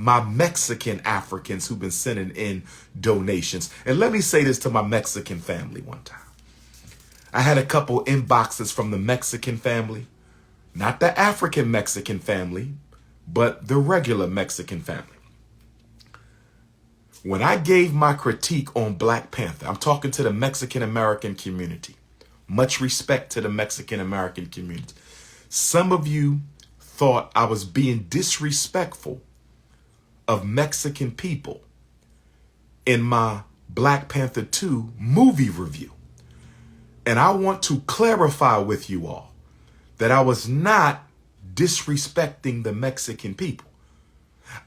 my Mexican Africans who've been sending in donations. And let me say this to my Mexican family one time. I had a couple inboxes from the Mexican family, not the African Mexican family, but the regular Mexican family. When I gave my critique on Black Panther, I'm talking to the Mexican American community. Much respect to the Mexican American community. Some of you thought I was being disrespectful of Mexican people in my Black Panther 2 movie review. And I want to clarify with you all that I was not disrespecting the Mexican people.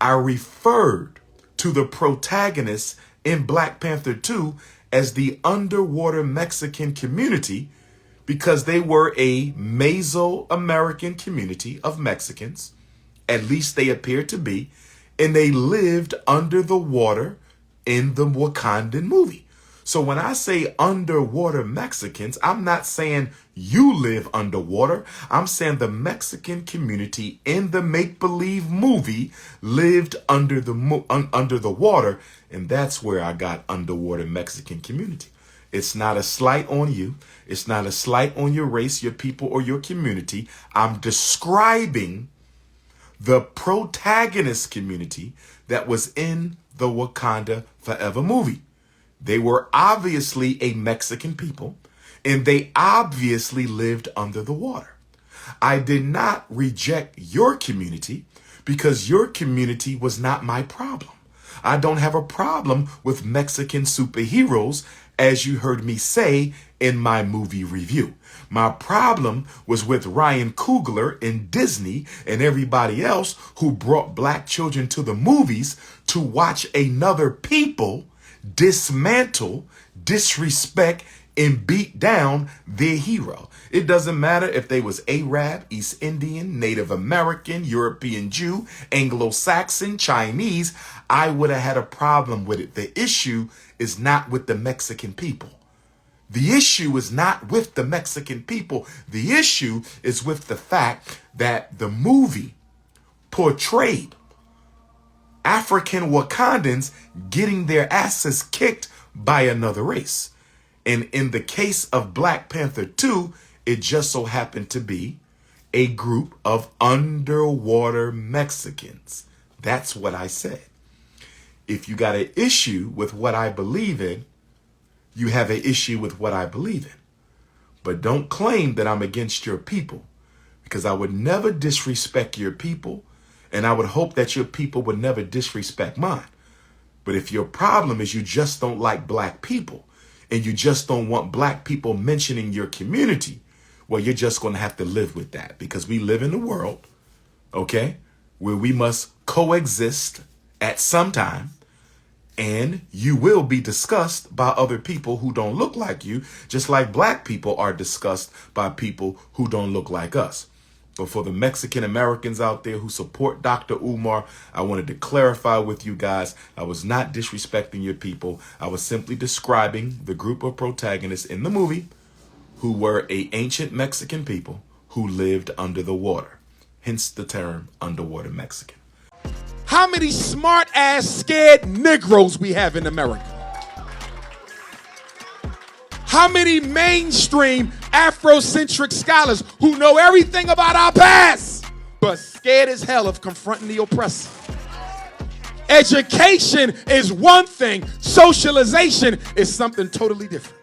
I referred to the protagonists in Black Panther 2 as the underwater Mexican community because they were a Mesoamerican community of Mexicans, at least they appeared to be, and they lived under the water in the Wakandan movie. So when I say underwater Mexicans, I'm not saying you live underwater. I'm saying the Mexican community in the make-believe movie lived under the water, and that's where I got underwater Mexican community. It's not a slight on you. It's not a slight on your race, your people, or your community. I'm describing the protagonist community that was in the Wakanda Forever movie. They were obviously a Mexican people, and they obviously lived under the water. I did not reject your community because your community was not my problem. I don't have a problem with Mexican superheroes, as you heard me say in my movie review. My problem was with Ryan Coogler and Disney and everybody else who brought black children to the movies to watch another people dismantle, disrespect, and beat down their hero. It doesn't matter if they was Arab, East Indian, Native American, European Jew, Anglo-Saxon, Chinese. I would have had a problem with it. The issue is not with the Mexican people. The issue is not with the Mexican people. The issue is with the fact that the movie portrayed African Wakandans getting their asses kicked by another race. And in the case of Black Panther 2, it just so happened to be a group of underwater Mexicans. That's what I said. If you got an issue with what I believe in, you have an issue with what I believe in. But don't claim that I'm against your people, because I would never disrespect your people, and I would hope that your people would never disrespect mine. But if your problem is you just don't like black people, and you just don't want black people mentioning your community, well, you're just going to have to live with that, because we live in a world, okay, where we must coexist at some time, and you will be discussed by other people who don't look like you, just like black people are discussed by people who don't look like us. But for the Mexican Americans out there who support Dr. Umar, I wanted to clarify with you guys, I was not disrespecting your people. I was simply describing the group of protagonists in the movie who were an ancient Mexican people who lived under the water, hence the term underwater Mexican. How many smart-ass scared Negroes we have in America? How many mainstream Afrocentric scholars who know everything about our past, but scared as hell of confronting the oppressor? Education is one thing. Socialization is something totally different.